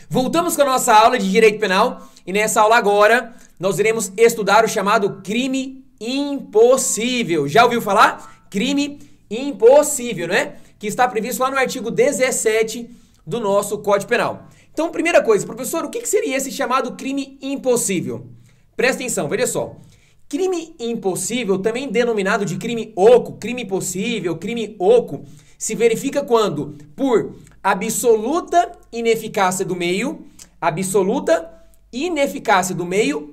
Voltamos com a nossa aula de Direito Penal e nessa aula agora nós iremos estudar o chamado crime impossível. Já ouviu falar? Crime impossível, né? Que está previsto lá no artigo 17 do nosso Código Penal. Então, primeira coisa, professor, o que seria esse chamado crime impossível? Presta atenção, veja só. Crime impossível, também denominado de crime oco, crime impossível, crime oco, se verifica quando, por absoluta ineficácia do meio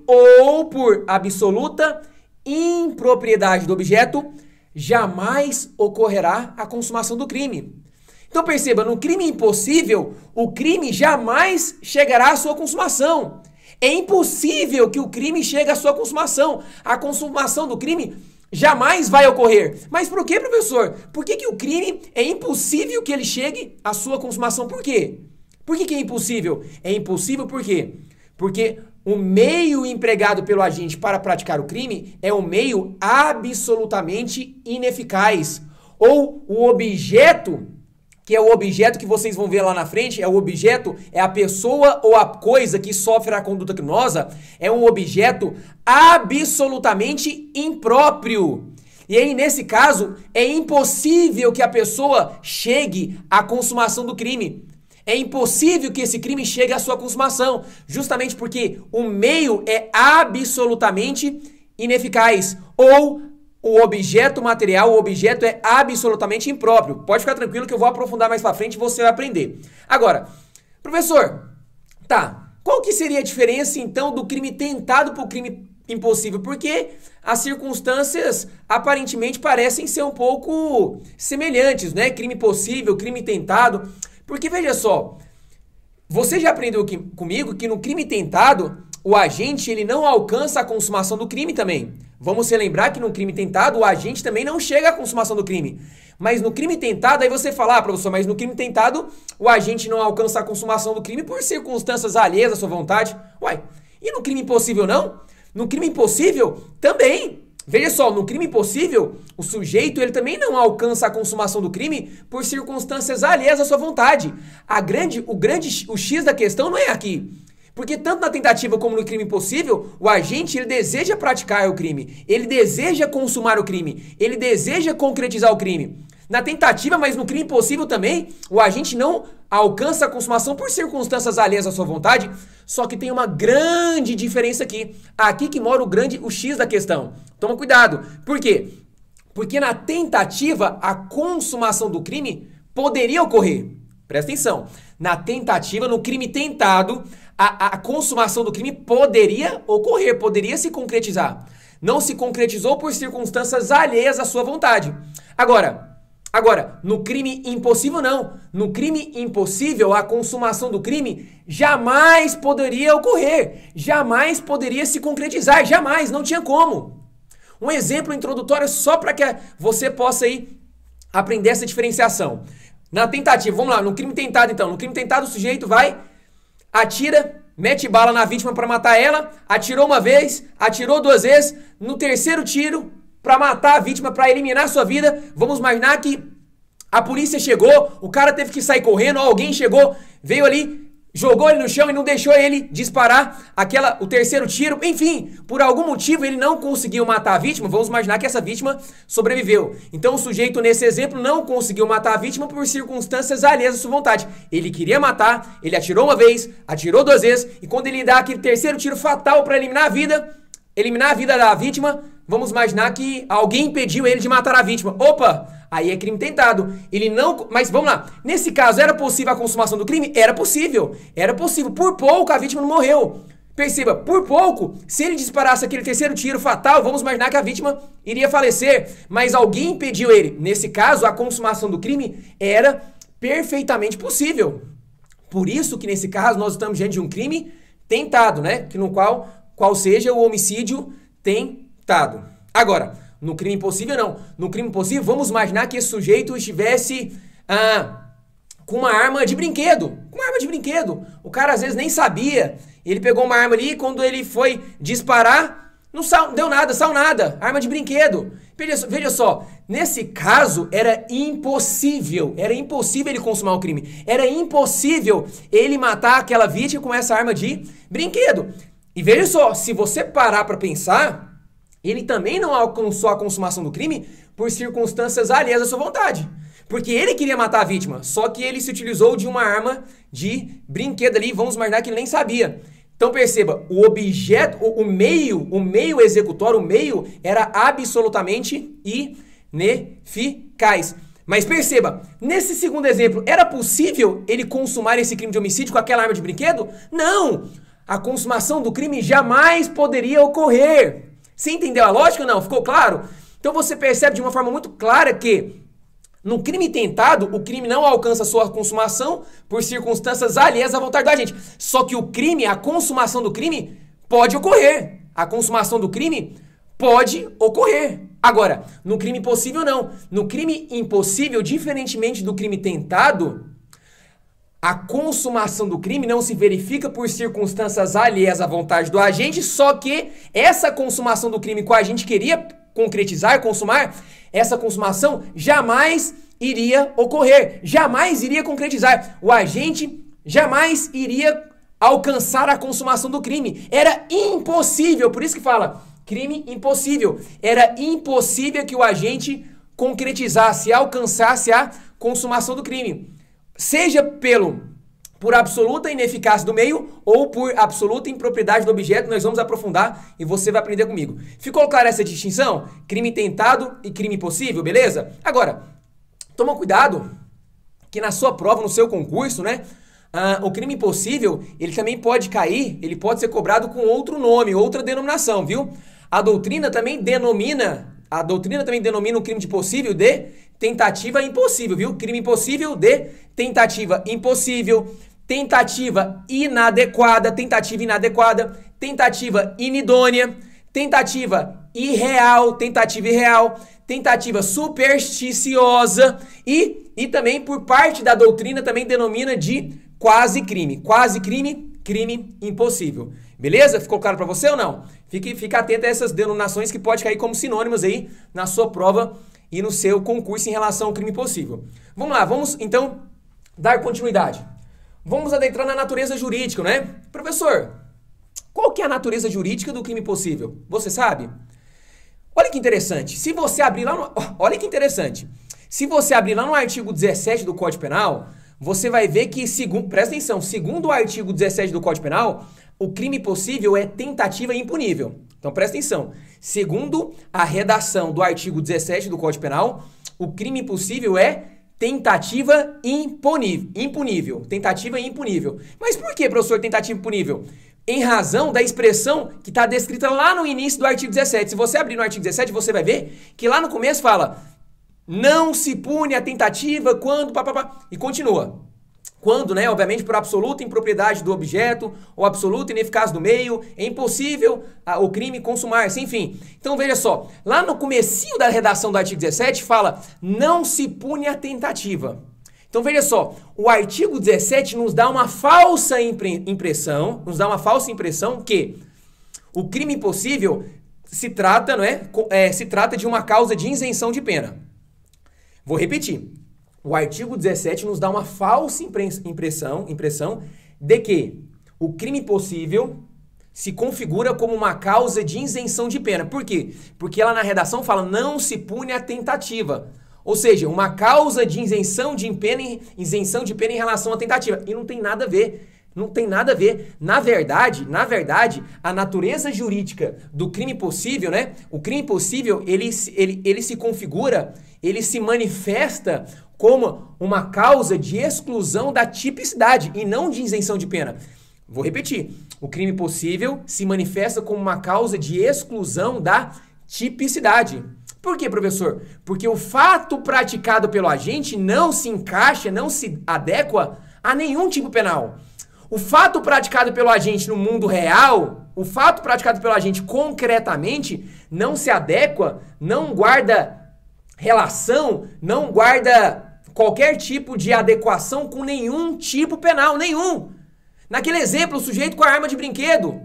ou por absoluta impropriedade do objeto, jamais ocorrerá a consumação do crime. Então perceba, no crime impossível, o crime jamais chegará à sua consumação. É impossível que o crime chegue à sua consumação. A consumação do crime jamais vai ocorrer. Mas por que, professor? Por que o crime é impossível que ele chegue à sua consumação? Por quê? Por que é impossível? É impossível por quê? Porque o meio empregado pelo agente para praticar o crime é um meio absolutamente ineficaz. Ou o objeto, que é o objeto que vocês vão ver lá na frente, é a pessoa ou a coisa que sofre a conduta criminosa, é um objeto absolutamente impróprio. E aí, nesse caso, é impossível que a pessoa chegue à consumação do crime. É impossível que esse crime chegue à sua consumação, justamente porque o meio é absolutamente ineficaz, ou o objeto material, o objeto é absolutamente impróprio. Pode ficar tranquilo que eu vou aprofundar mais pra frente e você vai aprender. Agora, professor, qual que seria a diferença então do crime tentado pro crime impossível? Porque as circunstâncias aparentemente parecem ser um pouco semelhantes, né? Crime possível, crime tentado. Porque veja só, você já aprendeu aqui comigo que no crime tentado, o agente ele não alcança a consumação do crime também. Vamos se lembrar que no crime tentado, o agente também não chega à consumação do crime. Mas no crime tentado, aí você fala, professor, mas no crime tentado, o agente não alcança a consumação do crime por circunstâncias alheias à sua vontade. Uai, e no crime impossível não? No crime impossível, também. Veja só, no crime impossível, o sujeito ele também não alcança a consumação do crime por circunstâncias alheias à sua vontade. O X da questão não é aqui. Porque tanto na tentativa como no crime impossível, o agente ele deseja praticar o crime, ele deseja consumar o crime, ele deseja concretizar o crime. Na tentativa, mas no crime impossível também, o agente não alcança a consumação por circunstâncias alheias à sua vontade, só que tem uma grande diferença aqui. Aqui que mora o X da questão. Toma cuidado. Por quê? Porque na tentativa, a consumação do crime poderia ocorrer. Presta atenção. Na tentativa, no crime tentado, a consumação do crime poderia ocorrer, poderia se concretizar. Não se concretizou por circunstâncias alheias à sua vontade. Agora, no crime impossível não. No crime impossível, a consumação do crime jamais poderia ocorrer, jamais poderia se concretizar, jamais, não tinha como. Um exemplo introdutório só para que você possa aí aprender essa diferenciação. Na tentativa, vamos lá, no crime tentado então. No crime tentado o sujeito vai, atira, mete bala na vítima para matar ela, atirou uma vez, atirou duas vezes, no terceiro tiro, para matar a vítima, para eliminar a sua vida, vamos imaginar que a polícia chegou, o cara teve que sair correndo, alguém chegou, veio ali, jogou ele no chão e não deixou ele disparar o terceiro tiro. Enfim, por algum motivo ele não conseguiu matar a vítima. Vamos imaginar que essa vítima sobreviveu. Então o sujeito nesse exemplo não conseguiu matar a vítima por circunstâncias alheias à sua vontade. Ele queria matar, ele atirou uma vez, atirou duas vezes e quando ele dá aquele terceiro tiro fatal para eliminar a vida da vítima, vamos imaginar que alguém impediu ele de matar a vítima. Opa! Aí é crime tentado. Ele não... Mas vamos lá. Nesse caso, era possível a consumação do crime? Era possível. Era possível. Por pouco, a vítima não morreu. Perceba, por pouco, se ele disparasse aquele terceiro tiro fatal, vamos imaginar que a vítima iria falecer. Mas alguém impediu ele. Nesse caso, a consumação do crime era perfeitamente possível. Por isso que, nesse caso, nós estamos diante de um crime tentado, né? Que no qual seja o homicídio tentado. Agora... No crime impossível, não. No crime impossível, vamos imaginar que esse sujeito estivesse com uma arma de brinquedo. Com uma arma de brinquedo. O cara, às vezes, nem sabia. Ele pegou uma arma ali e quando ele foi disparar, Não deu nada, saiu nada. Arma de brinquedo. Veja só, nesse caso era impossível ele consumar o crime. Era impossível ele matar aquela vítima com essa arma de brinquedo. E veja só, se você parar para pensar, ele também não alcançou a consumação do crime por circunstâncias alheias à sua vontade. Porque ele queria matar a vítima, só que ele se utilizou de uma arma de brinquedo ali, vamos imaginar que ele nem sabia. Então perceba, o objeto, o meio executório, o meio era absolutamente ineficaz. Mas perceba, nesse segundo exemplo, era possível ele consumar esse crime de homicídio com aquela arma de brinquedo? Não! A consumação do crime jamais poderia ocorrer. Você entendeu a lógica? Não? Ficou claro? Então você percebe de uma forma muito clara que no crime tentado, o crime não alcança sua consumação por circunstâncias alheias à vontade da gente. Só que o crime, a consumação do crime, pode ocorrer. A consumação do crime pode ocorrer. Agora, no crime impossível, não. No crime impossível, diferentemente do crime tentado, a consumação do crime não se verifica por circunstâncias alheias à vontade do agente, só que essa consumação do crime que o agente queria concretizar, consumar, essa consumação jamais iria ocorrer, jamais iria concretizar. O agente jamais iria alcançar a consumação do crime. Era impossível, por isso que fala crime impossível. Era impossível que o agente concretizasse, alcançasse a consumação do crime. Seja por absoluta ineficácia do meio ou por absoluta impropriedade do objeto, nós vamos aprofundar e você vai aprender comigo. Ficou clara essa distinção? Crime tentado e crime impossível, beleza? Agora, toma cuidado que na sua prova, no seu concurso, né, o crime impossível, ele também pode cair, ele pode ser cobrado com outro nome, outra denominação, viu? A doutrina também denomina o crime de impossível de tentativa impossível, viu? Crime impossível de tentativa impossível, tentativa inadequada, tentativa inidônea, tentativa irreal, tentativa supersticiosa e também por parte da doutrina também denomina de quase crime, crime impossível. Beleza? Ficou claro para você ou não? Fique atento a essas denominações que pode cair como sinônimos aí na sua prova e no seu concurso em relação ao crime impossível. Vamos lá, vamos então dar continuidade. Vamos adentrar na natureza jurídica, né? Professor, qual que é a natureza jurídica do crime impossível? Você sabe? Olha que interessante. Se você abrir lá no... Olha que interessante. Se você abrir lá no artigo 17 do Código Penal, você vai ver que, presta atenção, segundo o artigo 17 do Código Penal, o crime possível é tentativa impunível. Então presta atenção. Segundo a redação do artigo 17 do Código Penal, o crime possível é tentativa impunível. Tentativa impunível. Mas por que, professor, tentativa impunível? Em razão da expressão que está descrita lá no início do artigo 17. Se você abrir no artigo 17, você vai ver que lá no começo fala: não se pune a tentativa quando... E continua. Quando, né, obviamente, por absoluta impropriedade do objeto ou absoluta ineficácia do meio, é impossível o crime consumar-se, enfim. Então, veja só, lá no comecinho da redação do artigo 17 fala: não se pune a tentativa. Então, veja só, o artigo 17 nos dá uma falsa impressão, que o crime impossível se trata, não é? Se trata de uma causa de isenção de pena. Vou repetir. O artigo 17 nos dá uma falsa impressão de que o crime possível se configura como uma causa de isenção de pena. Por quê? Porque ela na redação fala: não se pune a tentativa. Ou seja, uma causa de isenção de pena em relação à tentativa. E não tem nada a ver. Não tem nada a ver. Na verdade, a natureza jurídica do crime possível, né? O crime possível, ele se configura, ele se manifesta como uma causa de exclusão da tipicidade e não de isenção de pena. Vou repetir. O crime possível se manifesta como uma causa de exclusão da tipicidade. Por quê, professor? Porque o fato praticado pelo agente não se encaixa, não se adequa a nenhum tipo penal. O fato praticado pelo agente no mundo real, o fato praticado pelo agente concretamente, não se adequa, não guarda relação, não guarda qualquer tipo de adequação com nenhum tipo penal, nenhum. Naquele exemplo, o sujeito com a arma de brinquedo.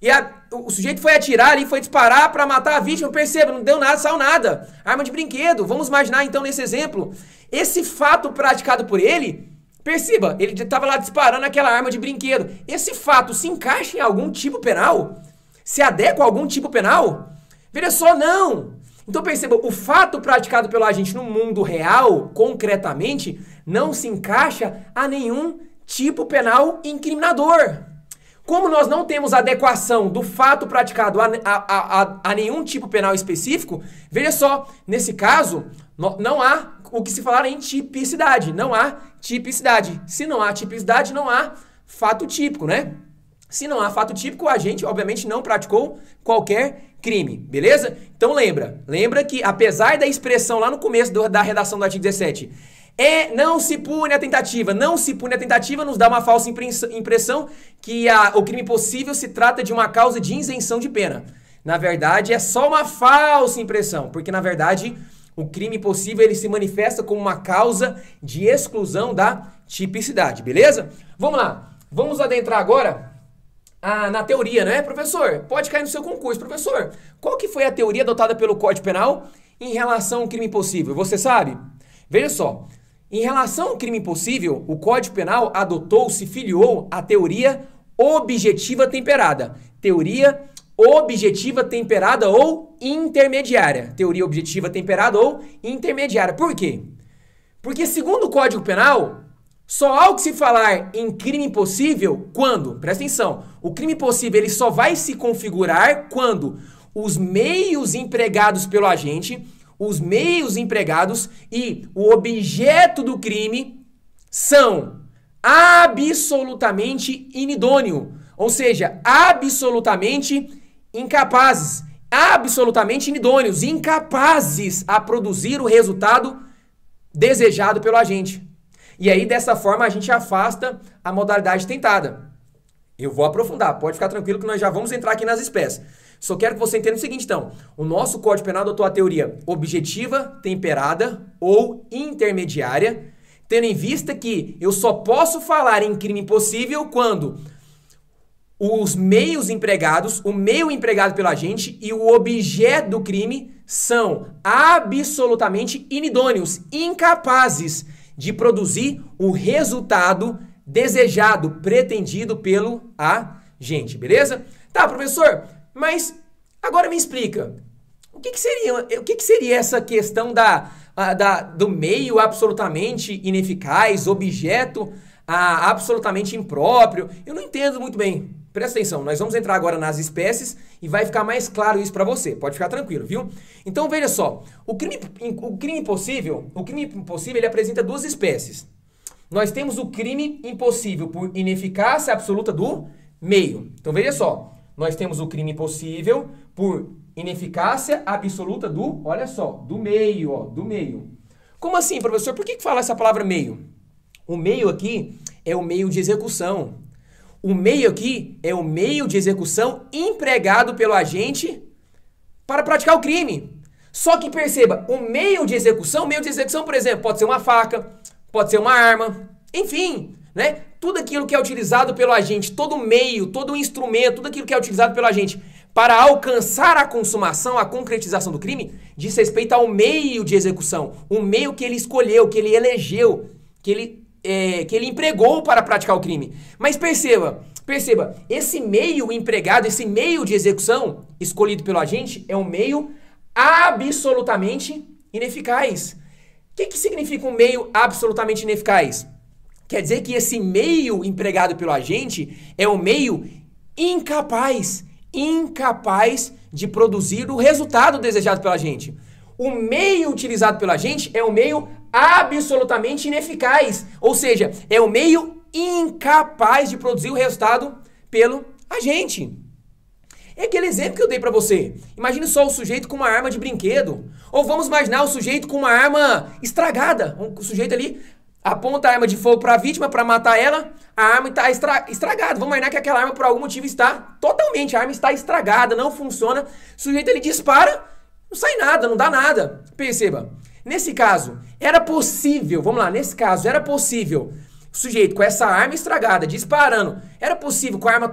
E o sujeito foi atirar e foi disparar para matar a vítima. Perceba, não deu nada, saiu nada. Arma de brinquedo. Vamos imaginar então nesse exemplo. Esse fato praticado por ele, perceba, ele estava lá disparando aquela arma de brinquedo. Esse fato se encaixa em algum tipo penal? Se adequa a algum tipo penal? Veja só, não. Então perceba, o fato praticado pelo agente no mundo real, concretamente, não se encaixa a nenhum tipo penal incriminador. Como nós não temos adequação do fato praticado a nenhum tipo penal específico, veja só, nesse caso, não há o que se falar em tipicidade. Não há tipicidade. Se não há tipicidade, não há fato típico, né? Se não há fato típico, o agente, obviamente, não praticou qualquer crime, beleza? Então lembra que, apesar da expressão lá no começo da redação do artigo 17, não se pune a tentativa. Não se pune a tentativa nos dá uma falsa impressão que o crime possível se trata de uma causa de isenção de pena. Na verdade, é só uma falsa impressão, porque, na verdade, o crime possível ele se manifesta como uma causa de exclusão da tipicidade, beleza? Vamos lá, vamos adentrar agora na teoria, né, professor? Pode cair no seu concurso. Professor, qual que foi a teoria adotada pelo Código Penal em relação ao crime impossível? Você sabe? Veja só. Em relação ao crime impossível, o Código Penal se filiou à teoria objetiva temperada. Teoria objetiva temperada ou intermediária. Teoria objetiva temperada ou intermediária. Por quê? Porque, segundo o Código Penal, só há o que se falar em crime impossível quando, presta atenção, o crime impossível ele só vai se configurar quando os meios empregados pelo agente, os meios empregados e o objeto do crime são absolutamente inidôneos, ou seja, absolutamente incapazes, absolutamente inidôneos, incapazes a produzir o resultado desejado pelo agente. E aí, dessa forma, a gente afasta a modalidade tentada. Eu vou aprofundar, pode ficar tranquilo que nós já vamos entrar aqui nas espécies. Só quero que você entenda o seguinte, então. O nosso Código Penal adotou a teoria objetiva, temperada ou intermediária, tendo em vista que eu só posso falar em crime impossível quando os meios empregados, o meio empregado pelo agente e o objeto do crime são absolutamente inidôneos, incapazes de produzir o resultado desejado, pretendido pelo agente, beleza? Tá, professor, mas agora me explica, o que seria essa questão do meio absolutamente ineficaz, objeto absolutamente impróprio? Eu não entendo muito bem. Presta atenção, nós vamos entrar agora nas espécies e vai ficar mais claro isso para você. Pode ficar tranquilo, viu? Então veja só, o crime impossível ele apresenta duas espécies. Nós temos o crime impossível por ineficácia absoluta do meio. Então veja só, nós temos o crime impossível por ineficácia absoluta olha só, do meio, do meio. Como assim, professor? Por que fala essa palavra meio? O meio aqui é o meio de execução. O meio aqui é o meio de execução empregado pelo agente para praticar o crime. Só que perceba, o meio de execução, por exemplo, pode ser uma faca, pode ser uma arma, enfim, né? Tudo aquilo que é utilizado pelo agente, todo meio, todo instrumento, tudo aquilo que é utilizado pelo agente para alcançar a consumação, a concretização do crime, diz respeito ao meio de execução, o meio que ele escolheu, que ele elegeu, que ele empregou para praticar o crime. Mas perceba, esse meio empregado, esse meio de execução escolhido pelo agente é um meio absolutamente ineficaz. O que significa um meio absolutamente ineficaz? Quer dizer que esse meio empregado pelo agente é um meio incapaz de produzir o resultado desejado pelo agente. O meio utilizado pelo agente é um meio absolutamente ineficaz, ou seja, é um meio incapaz de produzir o resultado pelo agente. É aquele exemplo que eu dei para você. Imagine só o sujeito com uma arma de brinquedo, ou vamos imaginar o sujeito com uma arma estragada. O sujeito ali aponta a arma de fogo para a vítima para matar ela, a arma está estragada. Vamos imaginar que aquela arma por algum motivo a arma está estragada, não funciona. O sujeito ele dispara, não sai nada, não dá nada. Perceba, nesse caso, era possível o sujeito com essa arma estragada, disparando, era possível com a arma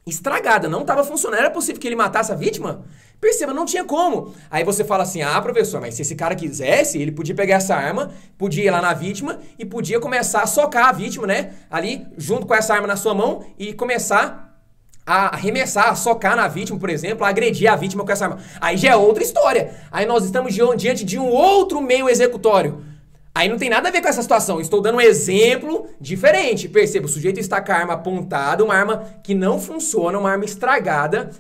estragada, não estava funcionando. Era possível que ele matasse a vítima? Perceba, não tinha como. Aí você fala assim, ah, professor, mas se esse cara quisesse, ele podia pegar essa arma, podia ir lá na vítima e podia começar a socar a vítima, né? Ali, junto com essa arma na sua mão e começar a arremessar, a socar na vítima, por exemplo, a agredir a vítima com essa arma. Aí já é outra história. Aí nós estamos diante de um outro meio executório. Aí não tem nada a ver com essa situação. Estou dando um exemplo diferente. Perceba, o sujeito está com a arma apontada, uma arma que não funciona, uma arma estragada,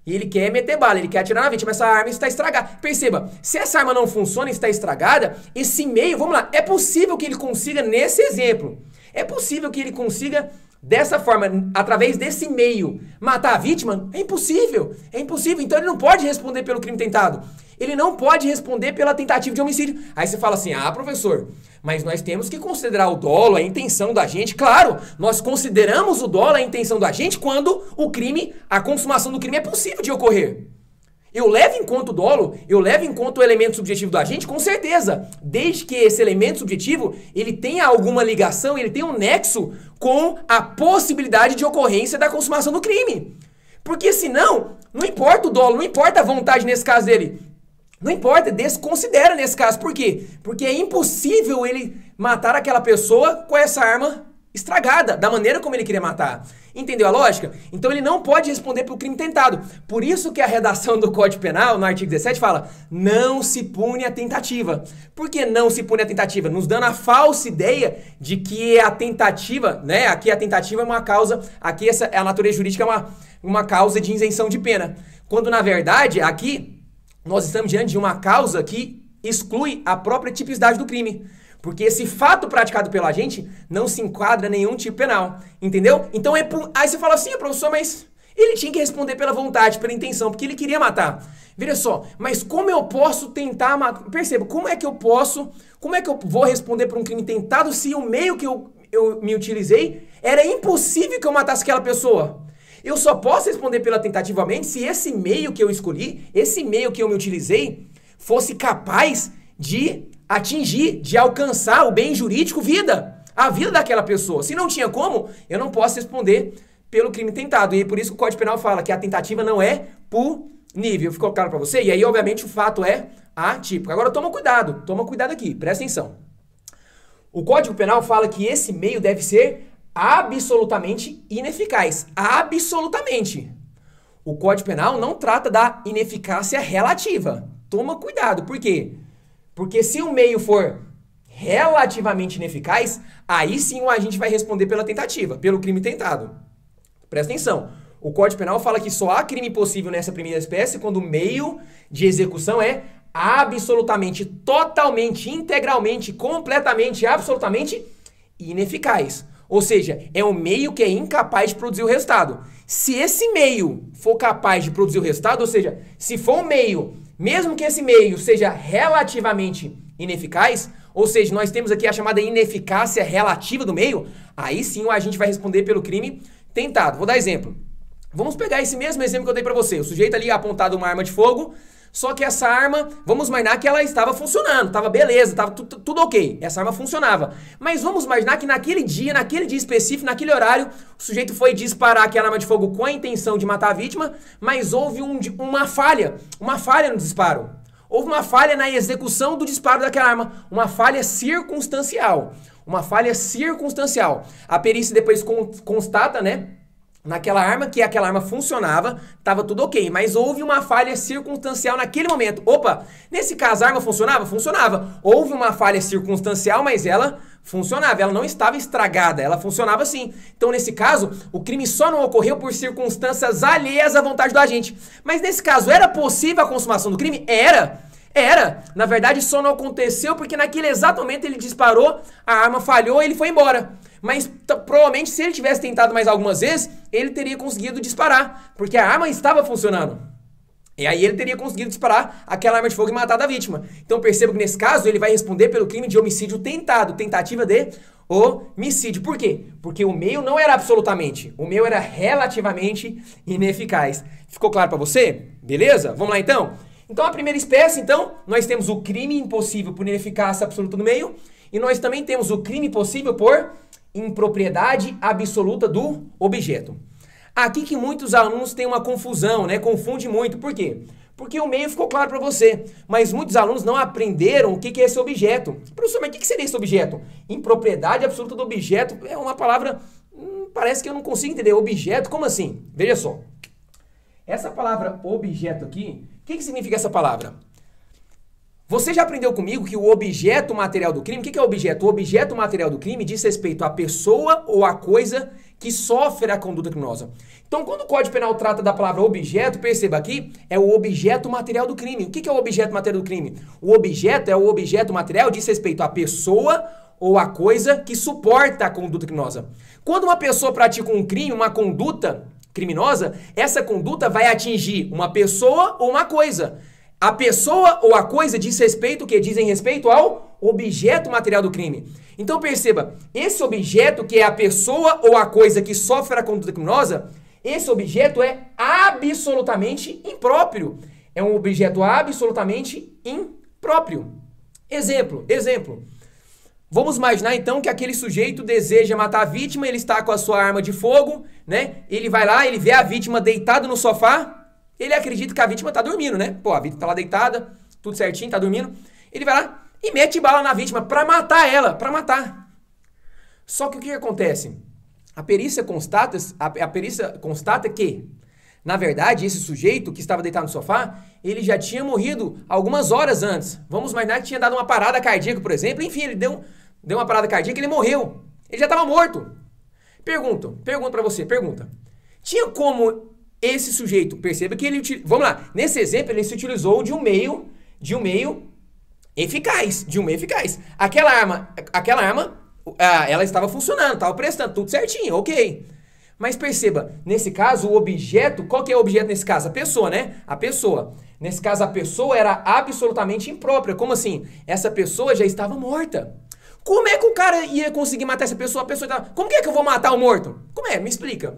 e ele quer meter bala, ele quer atirar na vítima, essa arma está estragada. Perceba, se essa arma não funciona, está estragada, esse meio, vamos lá, é possível que ele consiga, nesse exemplo, é possível que ele consiga, dessa forma, através desse meio, matar a vítima? É impossível, então ele não pode responder pelo crime tentado. Ele não pode responder pela tentativa de homicídio. Aí você fala assim, ah, professor, mas nós temos que considerar o dolo, a intenção da gente. Claro, nós consideramos o dolo, a intenção da gente, quando o crime, a consumação do crime é possível de ocorrer. Eu levo em conta o dolo, eu levo em conta o elemento subjetivo da gente, com certeza. Desde que esse elemento subjetivo, ele tenha alguma ligação, ele tenha um nexo com a possibilidade de ocorrência da consumação do crime. Porque senão, não importa o dolo, não importa a vontade nesse caso dele. Não importa, desconsidera nesse caso. Por quê? Porque é impossível ele matar aquela pessoa com essa arma estragada, da maneira como ele queria matar. Entendeu a lógica? Então ele não pode responder pelo crime tentado. Por isso que a redação do Código Penal, no artigo 17, fala não se pune a tentativa. Por que não se pune a tentativa? Nos dando a falsa ideia de que a tentativa, né? Aqui a tentativa é uma causa, aqui essa, a natureza jurídica é uma causa de isenção de pena. Quando na verdade, aqui, nós estamos diante de uma causa que exclui a própria tipicidade do crime. Porque esse fato praticado pelo agente não se enquadra em nenhum tipo penal. Entendeu? Então, aí você fala assim, professor, mas ele tinha que responder pela vontade, pela intenção, porque ele queria matar. Veja só, mas como eu posso tentar matar? Perceba, como é que eu vou responder por um crime tentado se o meio que eu me utilizei era impossível que eu matasse aquela pessoa? Eu só posso responder pela tentativamente se esse meio que eu escolhi, esse meio que eu me utilizei, fosse capaz de atingir, de alcançar o bem jurídico a vida daquela pessoa. Se não tinha como, eu não posso responder pelo crime tentado. E por isso que o Código Penal fala que a tentativa não é punível. Ficou claro pra você? E aí, obviamente, o fato é atípico. Agora, toma cuidado aqui, presta atenção. O Código Penal fala que esse meio deve ser absolutamente ineficaz. Absolutamente. O Código Penal não trata da ineficácia relativa. Toma cuidado. Por quê? Porque se o meio for relativamente ineficaz, aí sim o agente vai responder pela tentativa, pelo crime tentado. Presta atenção. O Código Penal fala que só há crime possível nessa primeira espécie quando o meio de execução é absolutamente, totalmente, integralmente, completamente, absolutamente ineficaz. Ou seja, é um meio que é incapaz de produzir o resultado. Se esse meio for capaz de produzir o resultado, ou seja, se for um meio, mesmo que esse meio seja relativamente ineficaz, ou seja, nós temos aqui a chamada ineficácia relativa do meio, aí sim o agente vai responder pelo crime tentado. Vou dar exemplo. Vamos pegar esse mesmo exemplo que eu dei pra você. O sujeito ali apontado uma arma de fogo, só que essa arma, vamos imaginar que ela estava funcionando, estava beleza, estava tudo ok, essa arma funcionava. Mas vamos imaginar que naquele dia específico, naquele horário, o sujeito foi disparar aquela arma de fogo com a intenção de matar a vítima, mas houve uma falha no disparo. Houve uma falha na execução do disparo daquela arma, uma falha circunstancial. A perícia depois constata, né? Naquela arma, que aquela arma funcionava, estava tudo ok, mas houve uma falha circunstancial naquele momento. Opa, nesse caso a arma funcionava? Funcionava. Houve uma falha circunstancial, mas ela funcionava, ela não estava estragada, ela funcionava sim. Então, nesse caso, o crime só não ocorreu por circunstâncias alheias à vontade do agente. Mas nesse caso, era possível a consumação do crime? Era. Na verdade, só não aconteceu porque naquele exato momento ele disparou, a arma falhou e ele foi embora. Mas provavelmente se ele tivesse tentado mais algumas vezes, ele teria conseguido disparar, porque a arma estava funcionando. E aí ele teria conseguido disparar aquela arma de fogo e matar a vítima. Então perceba que nesse caso ele vai responder pelo crime de homicídio tentado, tentativa de homicídio. Por quê? Porque o meio não era absolutamente, o meio era relativamente ineficaz. Ficou claro pra você? Beleza? Vamos lá então? Então a primeira espécie, nós temos o crime impossível por ineficácia absoluta do meio, e nós também temos o crime possível por impropriedade absoluta do objeto. Aqui que muitos alunos têm uma confusão, né? Confunde muito. Por quê? Porque o meio ficou claro para você, mas muitos alunos não aprenderam o que é esse objeto. Professor, mas o que seria esse objeto? Impropriedade absoluta do objeto é uma palavra, parece que eu não consigo entender. Objeto, como assim? Veja só. Essa palavra objeto aqui, o que significa essa palavra? Você já aprendeu comigo que o objeto material do crime, o que é objeto? O objeto material do crime diz respeito à pessoa ou à coisa que sofre a conduta criminosa. Então, quando o Código Penal trata da palavra objeto, perceba aqui, é o objeto material do crime. O que é o objeto material do crime? O objeto é o objeto material, diz respeito à pessoa ou à coisa que suporta a conduta criminosa. Quando uma pessoa pratica um crime, uma conduta criminosa, essa conduta vai atingir uma pessoa ou uma coisa. A pessoa ou a coisa diz respeito o que? Dizem respeito ao objeto material do crime. Então perceba, esse objeto que é a pessoa ou a coisa que sofre a conduta criminosa, esse objeto é absolutamente impróprio. É um objeto absolutamente impróprio. Exemplo. Vamos imaginar então que aquele sujeito deseja matar a vítima, ele está com a sua arma de fogo, né? Ele vai lá, ele vê a vítima deitada no sofá, ele acredita que a vítima tá dormindo, né? Pô, a vítima tá lá deitada, tudo certinho, tá dormindo. Ele vai lá e mete bala na vítima pra matar ela, pra matar. Só que o que acontece? A perícia constata que, na verdade, esse sujeito que estava deitado no sofá, ele já tinha morrido algumas horas antes. Vamos imaginar que tinha dado uma parada cardíaca, por exemplo. Enfim, ele deu uma parada cardíaca e ele morreu. Ele já estava morto. Pergunta pra você. Tinha como esse sujeito, perceba que ele... Vamos lá, nesse exemplo ele se utilizou de um meio eficaz, Aquela arma, ela estava funcionando, estava prestando, tudo certinho, ok. Mas perceba, nesse caso, o objeto, qual que é o objeto nesse caso? A pessoa, né? A pessoa. Nesse caso, a pessoa era absolutamente imprópria. Como assim? Essa pessoa já estava morta. Como é que o cara ia conseguir matar essa pessoa? Como que é que eu vou matar o morto? Como é? Me explica.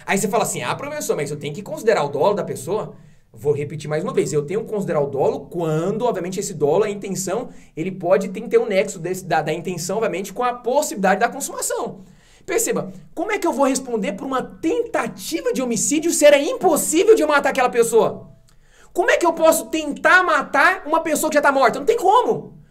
Aí você fala assim, professor, mas eu tenho que considerar o dolo da pessoa. Vou repetir mais uma vez, eu tenho que considerar o dolo quando, obviamente, esse dolo, a intenção, ele pode ter um nexo da intenção, obviamente, com a possibilidade da consumação. Perceba, como é que eu vou responder por uma tentativa de homicídio se era impossível de eu matar aquela pessoa? Como é que eu posso tentar matar uma pessoa que já está morta? Não tem como.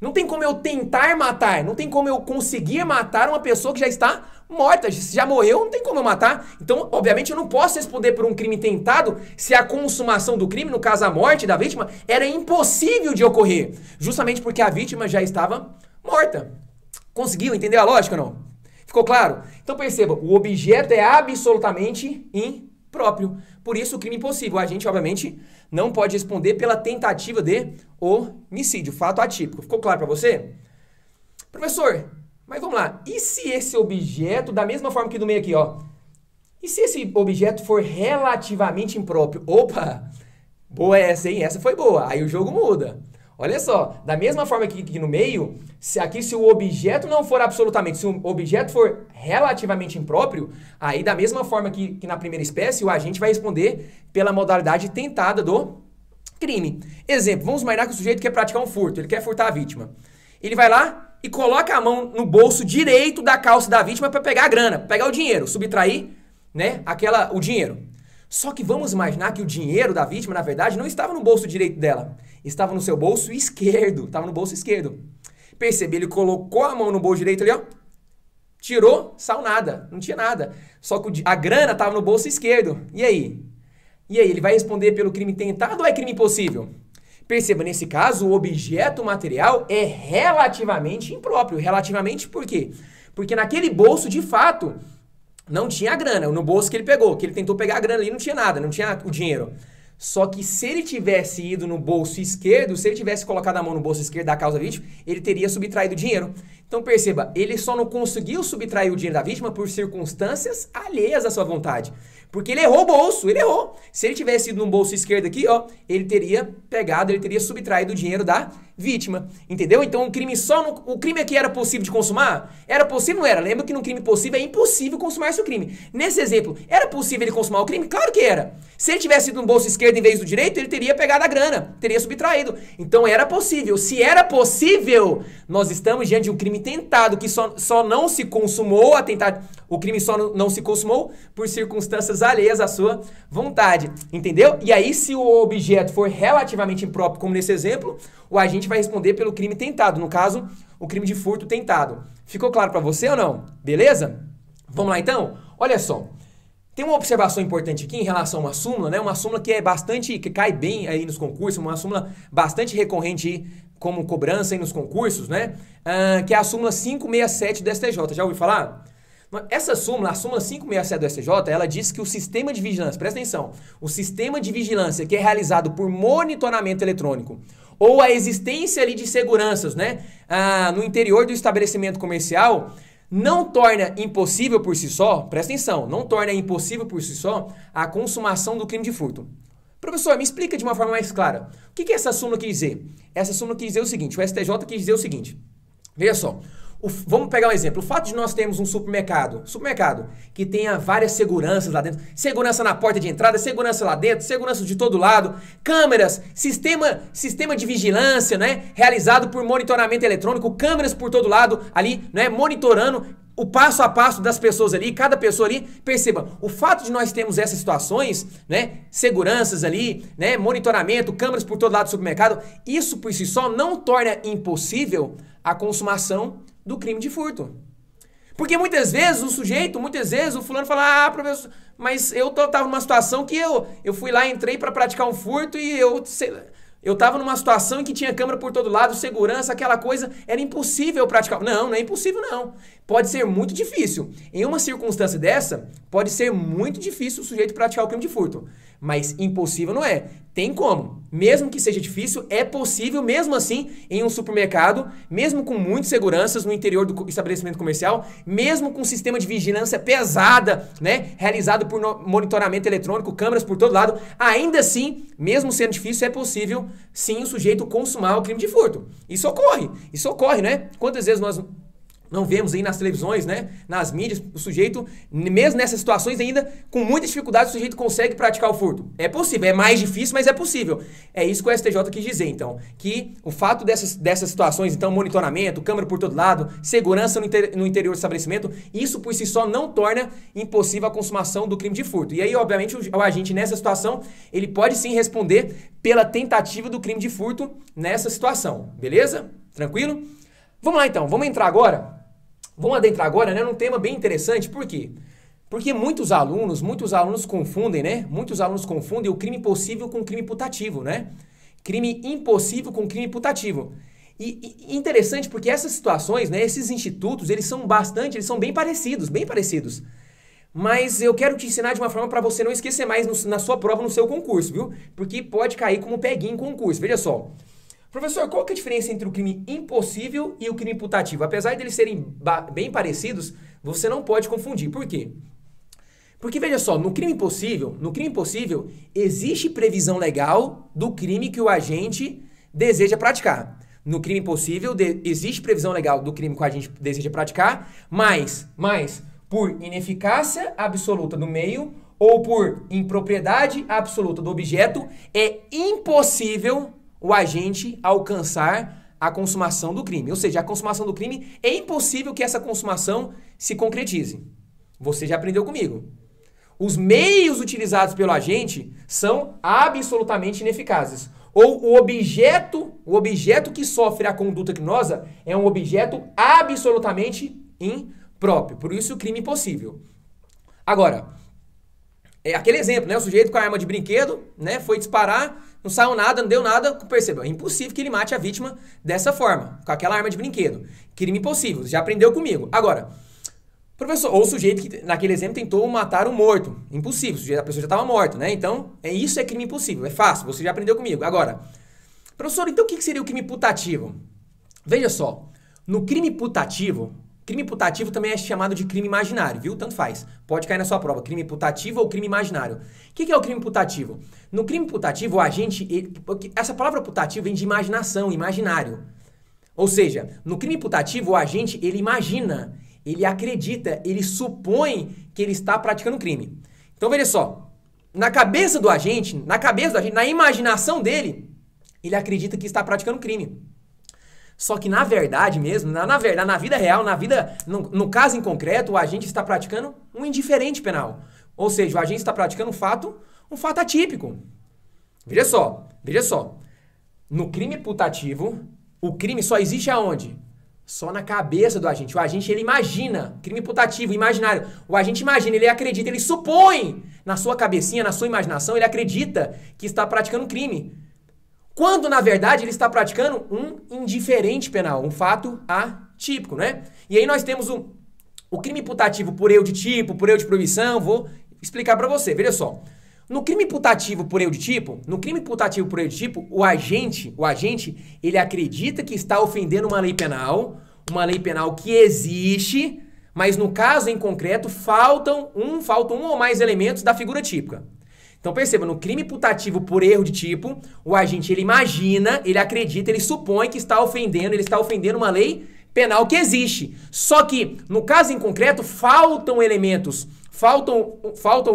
Não tem como eu tentar matar, não tem como eu conseguir matar uma pessoa que já está morta, já morreu, não tem como eu matar. Então, obviamente, eu não posso responder por um crime tentado se a consumação do crime, no caso a morte da vítima, era impossível de ocorrer, justamente porque a vítima já estava morta. Conseguiu entender a lógica ou não? Ficou claro? Então perceba, o objeto é absolutamente impróprio. Por isso o crime impossível. A gente, obviamente, não pode responder pela tentativa de homicídio, fato atípico. Ficou claro para você? Professor, mas vamos lá. E se esse objeto, da mesma forma que do meio aqui, e se esse objeto for relativamente impróprio? Opa, boa essa, hein? Essa foi boa. Aí o jogo muda. Olha só, da mesma forma que aqui no meio, se o objeto não for absolutamente, se o objeto for relativamente impróprio, aí da mesma forma que na primeira espécie, o agente vai responder pela modalidade tentada do crime. Exemplo, vamos imaginar que o sujeito quer praticar um furto, ele quer furtar a vítima. Ele vai lá e coloca a mão no bolso direito da calça da vítima para pegar a grana, pegar o dinheiro, subtrair, né, o dinheiro. Só que vamos imaginar que o dinheiro da vítima, na verdade, não estava no bolso direito dela. Estava no seu bolso esquerdo. Estava no bolso esquerdo. Percebe? Ele colocou a mão no bolso direito ali, tirou, saiu nada. Não tinha nada. Só que a grana estava no bolso esquerdo. E aí? Ele vai responder pelo crime tentado ou é crime impossível? Perceba, nesse caso, o objeto material é relativamente impróprio. Relativamente por quê? Porque naquele bolso, de fato, não tinha a grana. No bolso que ele pegou, que ele tentou pegar a grana ali, não tinha nada, não tinha o dinheiro. Só que se ele tivesse ido no bolso esquerdo, se ele tivesse colocado a mão no bolso esquerdo da causa da vítima, ele teria subtraído o dinheiro. Então perceba, ele só não conseguiu subtrair o dinheiro da vítima por circunstâncias alheias à sua vontade. Porque ele errou o bolso, ele errou. Se ele tivesse ido no bolso esquerdo aqui, ele teria subtraído o dinheiro da vítima. Entendeu? Então o crime aqui era possível de consumar? Era possível, não era? Lembra que no crime possível é impossível consumar-se o crime. Nesse exemplo, era possível ele consumar o crime? Claro que era. Se ele tivesse ido no bolso esquerdo em vez do direito, ele teria pegado a grana, teria subtraído. Então era possível. Se era possível, nós estamos diante de um crime crime tentado, que só não se consumou, o crime só não se consumou por circunstâncias alheias à sua vontade, entendeu? E aí, se o objeto for relativamente impróprio, como nesse exemplo, o agente vai responder pelo crime tentado, no caso, o crime de furto tentado. Ficou claro para você ou não? Beleza? Vamos lá então? Olha só. Tem uma observação importante aqui em relação a uma súmula, né? Uma súmula que que cai bem aí nos concursos, uma súmula bastante recorrente aí como cobrança aí nos concursos, né? Que é a súmula 567 do STJ. Já ouviu falar? Essa súmula, a súmula 567 do STJ, ela diz que o sistema de vigilância, presta atenção, o sistema de vigilância que é realizado por monitoramento eletrônico ou a existência ali de seguranças, né? No interior do estabelecimento comercial, não torna impossível por si só, presta atenção, não torna impossível por si só a consumação do crime de furto. Professor, me explica de uma forma mais clara. O que essa súmula quis dizer? Essa súmula quis dizer o seguinte, o STJ quis dizer o seguinte. Veja só, vamos pegar um exemplo. O fato de nós termos um supermercado que tenha várias seguranças lá dentro, segurança na porta de entrada, segurança lá dentro, segurança de todo lado, câmeras, sistema de vigilância, né, realizado por monitoramento eletrônico, câmeras por todo lado ali, né, monitorando o passo a passo das pessoas ali, cada pessoa ali, perceba, o fato de nós termos essas situações, né, seguranças ali, né, monitoramento, câmeras por todo lado do supermercado, isso por si só não torna impossível a consumação do crime de furto. Porque muitas vezes o fulano fala, professor, mas eu tava numa situação que eu fui lá, entrei para praticar um furto e eu tava numa situação em que tinha câmera por todo lado, segurança, aquela coisa, era impossível praticar. Não é impossível não. Pode ser muito difícil. Em uma circunstância dessa, pode ser muito difícil o sujeito praticar o crime de furto. Mas impossível não é. Tem como. Mesmo que seja difícil, é possível, mesmo assim, em um supermercado, mesmo com muitas seguranças no interior do estabelecimento comercial, mesmo com um sistema de vigilância pesada, né, realizado por monitoramento eletrônico, câmeras por todo lado, ainda assim, mesmo sendo difícil, é possível, sim, o sujeito consumar o crime de furto. Isso ocorre, né? Quantas vezes nós não vemos aí nas televisões, né, nas mídias, o sujeito, mesmo nessas situações ainda, com muita dificuldade, o sujeito consegue praticar o furto. É possível, é mais difícil, mas é possível. É isso que o STJ quis dizer, então, que o fato dessas situações, então, monitoramento, câmera por todo lado, segurança no interior do estabelecimento, isso por si só não torna impossível a consumação do crime de furto. E aí, obviamente, o agente nessa situação, ele pode sim responder pela tentativa do crime de furto nessa situação, beleza? Tranquilo? Vamos lá então, vamos adentrar agora, né, num tema bem interessante. Por quê? Porque muitos alunos confundem, né? Muitos alunos confundem o crime possível com o crime putativo, né? Crime impossível com crime putativo. E interessante porque essas situações, né, esses institutos, eles são bem parecidos. Mas eu quero te ensinar de uma forma para você não esquecer mais na sua prova, no seu concurso, viu? Porque pode cair como peguinho em concurso. Veja só. Professor, qual que é a diferença entre o crime impossível e o crime putativo? Apesar de eles serem bem parecidos, você não pode confundir. Por quê? Porque, veja só, no crime impossível, existe previsão legal do crime que o agente deseja praticar. No crime impossível, existe previsão legal do crime que o agente deseja praticar, mas por ineficácia absoluta do meio ou por impropriedade absoluta do objeto, é impossível o agente alcançar a consumação do crime. Ou seja, a consumação do crime, é impossível que essa consumação se concretize. Você já aprendeu comigo. Os meios utilizados pelo agente são absolutamente ineficazes. Ou o objeto que sofre a conduta criminosa é um objeto absolutamente impróprio. Por isso, o crime impossível. Agora, é aquele exemplo, né? O sujeito com a arma de brinquedo, né, foi disparar, não saiu nada, não deu nada, perceba, é impossível que ele mate a vítima dessa forma, com aquela arma de brinquedo. Crime impossível, já aprendeu comigo. Agora, professor, ou o sujeito que naquele exemplo tentou matar um morto, impossível, a pessoa já estava morta, né? Então, isso é crime impossível, é fácil, você já aprendeu comigo. Agora, professor, então o que seria o crime putativo? Veja só, no crime putativo também é chamado de crime imaginário, viu? Tanto faz. Pode cair na sua prova, crime putativo ou crime imaginário. O que é o crime putativo? No crime putativo, o agente... essa palavra putativo vem de imaginação, imaginário. Ou seja, no crime putativo, o agente, ele imagina, ele acredita, ele supõe que ele está praticando um crime. Então, veja só. Na cabeça do agente, na imaginação dele, ele acredita que está praticando um crime. Só que na verdade mesmo, na verdade, na vida real, no caso em concreto, o agente está praticando um indiferente penal. Ou seja, o agente está praticando um fato atípico. Veja só. No crime putativo, o crime só existe aonde? Só na cabeça do agente. O agente, ele imagina. Crime putativo, imaginário. O agente imagina, ele acredita, ele supõe na sua cabecinha, na sua imaginação, ele acredita que está praticando um crime. Quando, na verdade, ele está praticando um indiferente penal, um fato atípico, né? E aí nós temos o crime putativo por erro de tipo, por erro de proibição, vou explicar para você, veja só. No crime putativo por erro de tipo, o agente, ele acredita que está ofendendo uma lei penal que existe, mas no caso em concreto faltam um ou mais elementos da figura típica. Então perceba, no crime putativo por erro de tipo, o agente ele imagina, ele acredita, ele supõe que está ofendendo uma lei penal que existe. Só que no caso em concreto faltam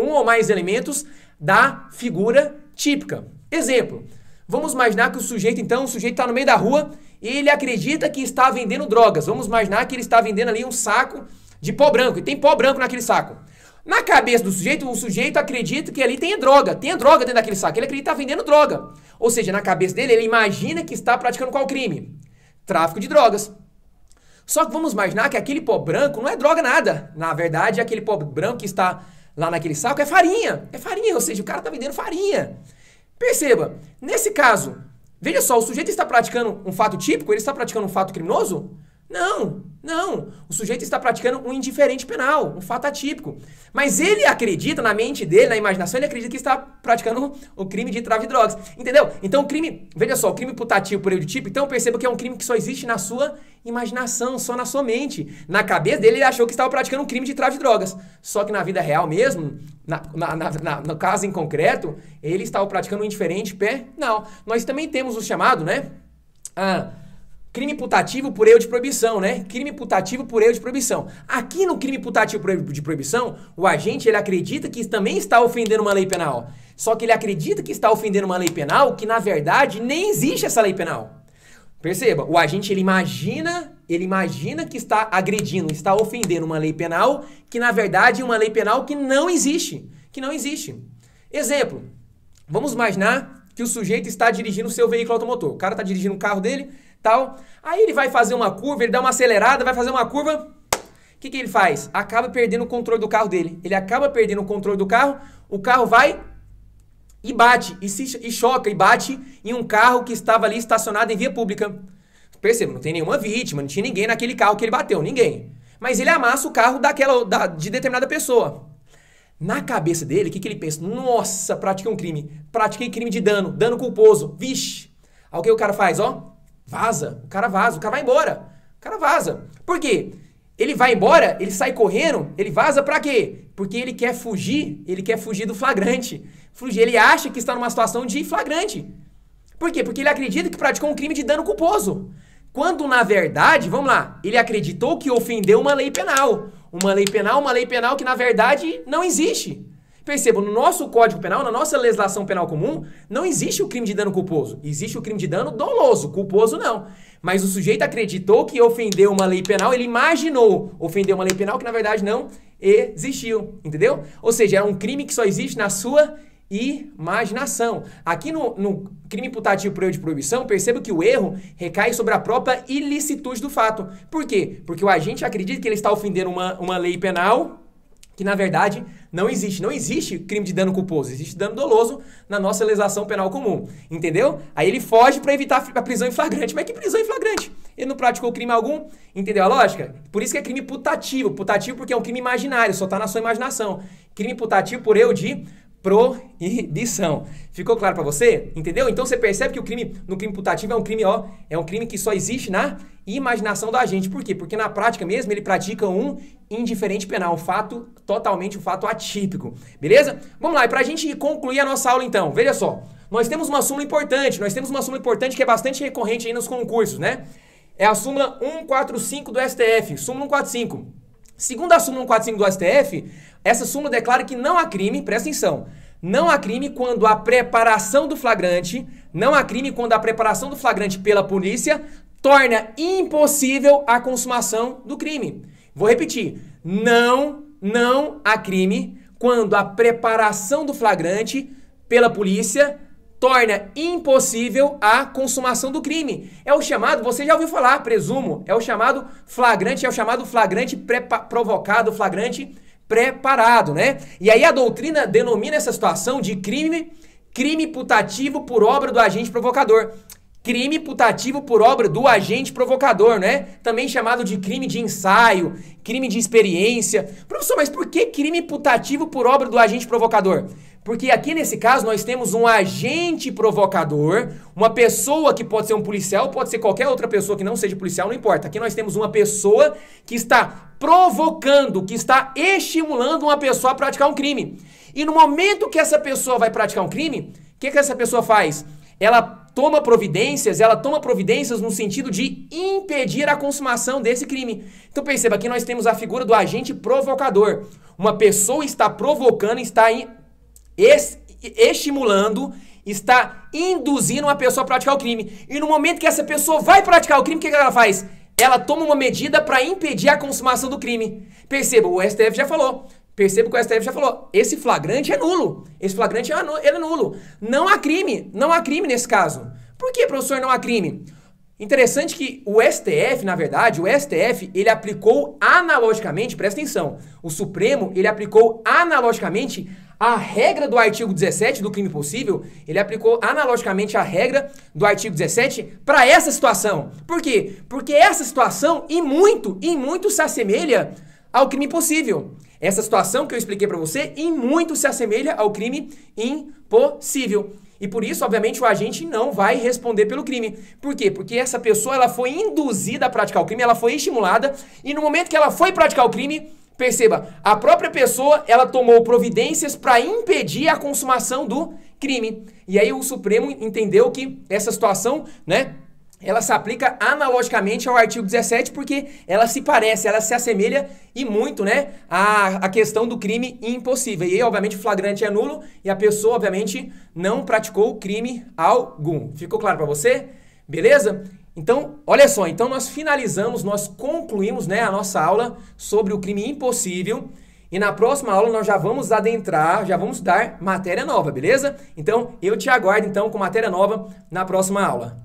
um ou mais elementos da figura típica. Exemplo, vamos imaginar que o sujeito está no meio da rua e ele acredita que está vendendo drogas. Vamos imaginar que ele está vendendo ali um saco de pó branco e tem pó branco naquele saco. Na cabeça do sujeito, o sujeito acredita que ali tem droga dentro daquele saco. Ele acredita que está vendendo droga. Ou seja, na cabeça dele, ele imagina que está praticando qual crime? Tráfico de drogas. Só que vamos imaginar que aquele pó branco não é droga nada. Na verdade, aquele pó branco que está lá naquele saco é farinha. É farinha, ou seja, o cara está vendendo farinha. Perceba, nesse caso, veja só, o sujeito está praticando um fato típico? Ele está praticando um fato criminoso? Não. O sujeito está praticando um indiferente penal, um fato atípico. Mas ele acredita, na mente dele, na imaginação, ele acredita que está praticando o crime de tráfico de drogas. Entendeu? Então o crime, veja só, o crime putativo por erro de tipo, então perceba que é um crime que só existe na sua imaginação, só na sua mente. Na cabeça dele, ele achou que estava praticando um crime de tráfico de drogas. Só que na vida real mesmo, no caso em concreto, ele estava praticando um indiferente penal. Nós também temos o chamado, né? Crime putativo por erro de proibição, né? Crime putativo por erro de proibição. Aqui no crime putativo por erro de proibição, o agente, ele acredita que também está ofendendo uma lei penal. Só que ele acredita que está ofendendo uma lei penal que, na verdade, nem existe essa lei penal. Perceba, o agente, ele imagina que está agredindo, está ofendendo uma lei penal que, na verdade, é uma lei penal que não existe. Exemplo, vamos imaginar que o sujeito está dirigindo o seu veículo automotor. O cara está dirigindo um carro dele, tal. Aí ele vai fazer uma curva, ele dá uma acelerada, vai fazer uma curva. O que ele faz? Acaba perdendo o controle do carro dele. Ele acaba perdendo o controle do carro, o carro vai e bate, e choca, e bate em um carro que estava ali estacionado em via pública. Perceba, não tem nenhuma vítima, não tinha ninguém naquele carro que ele bateu, ninguém. Mas ele amassa o carro de determinada pessoa. Na cabeça dele, o que ele pensa? Nossa, pratiquei crime de dano culposo. Vixe. Aí o que o cara faz, ó? Vaza. O cara vai embora. O cara vaza. Por quê? Ele vai embora, ele sai correndo, ele vaza pra quê? Porque ele quer fugir do flagrante. Ele acha que está numa situação de flagrante. Por quê? Porque ele acredita que praticou um crime de dano culposo. Quando, na verdade, vamos lá, ele acreditou que ofendeu uma lei penal. Uma lei penal que, na verdade, não existe. Perceba, no nosso Código Penal, na nossa legislação penal comum, não existe o crime de dano culposo. Existe o crime de dano doloso, culposo não. Mas o sujeito acreditou que ofendeu uma lei penal, ele imaginou ofender uma lei penal que, na verdade, não existiu. Entendeu? Ou seja, é um crime que só existe na sua imaginação. Aqui no crime putativo por erro de proibição, perceba que o erro recai sobre a própria ilicitude do fato. Por quê? Porque o agente acredita que ele está ofendendo uma lei penal que, na verdade, não existe. Não existe crime de dano culposo, existe dano doloso na nossa legislação penal comum. Entendeu? Aí ele foge para evitar a prisão em flagrante. Mas que prisão em flagrante? Ele não praticou crime algum. Entendeu a lógica? Por isso que é crime putativo. Putativo porque é um crime imaginário, só está na sua imaginação. Crime putativo por erro de proibição. Ficou claro para você? Entendeu? Então você percebe que no crime putativo é um crime que só existe na imaginação do agente. Por quê? Porque na prática mesmo ele pratica um indiferente penal, um fato atípico. Beleza? Vamos lá, e pra gente concluir a nossa aula então, veja só. Nós temos uma súmula importante que é bastante recorrente aí nos concursos, né? É a súmula 145 do STF, súmula 145. Segundo a súmula 145 do STF, essa súmula declara que não há crime, presta atenção, não há crime quando a preparação do flagrante pela polícia torna impossível a consumação do crime. Vou repetir. Não há crime quando a preparação do flagrante pela polícia torna impossível a consumação do crime. É o chamado, você já ouviu falar, presumo, é o chamado flagrante provocado, flagrante preparado, né? E aí a doutrina denomina essa situação de crime putativo por obra do agente provocador. Crime putativo por obra do agente provocador, né? Também chamado de crime de ensaio, crime de experiência. Professor, mas por que crime putativo por obra do agente provocador? Porque aqui nesse caso nós temos um agente provocador, uma pessoa que pode ser um policial, pode ser qualquer outra pessoa que não seja policial, não importa. Aqui nós temos uma pessoa que está provocando, que está estimulando uma pessoa a praticar um crime. E no momento que essa pessoa vai praticar um crime, o que essa pessoa faz? Ela toma providências no sentido de impedir a consumação desse crime. Então perceba, aqui nós temos a figura do agente provocador. Uma pessoa está provocando, está estimulando, está induzindo uma pessoa a praticar o crime. E no momento que essa pessoa vai praticar o crime, o que ela faz? Ela toma uma medida para impedir a consumação do crime. Perceba, o STF já falou. Perceba que o STF já falou, esse flagrante é nulo. Esse flagrante ele é nulo. Não há crime nesse caso. Por que, professor, não há crime? Interessante que o STF, na verdade, ele aplicou analogicamente, presta atenção, o Supremo, ele aplicou analogicamente a regra do artigo 17 do crime possível, ele aplicou analogicamente a regra do artigo 17 para essa situação. Por quê? Porque essa situação, em muito se assemelha ao crime impossível. Essa situação que eu expliquei para você, em muito se assemelha ao crime impossível. E por isso, obviamente, o agente não vai responder pelo crime. Por quê? Porque essa pessoa ela foi induzida a praticar o crime, ela foi estimulada, e no momento que ela foi praticar o crime, perceba, a própria pessoa ela tomou providências para impedir a consumação do crime. E aí o Supremo entendeu que essa situação, né, ela se aplica analogicamente ao artigo 17 porque ela se parece, ela se assemelha e muito, né, à questão do crime impossível. E aí, obviamente, o flagrante é nulo e a pessoa, obviamente, não praticou crime algum. Ficou claro para você? Beleza? Então, olha só, então nós concluímos, né, a nossa aula sobre o crime impossível. E na próxima aula nós já vamos adentrar, já vamos dar matéria nova, beleza? Então, eu te aguardo então com matéria nova na próxima aula.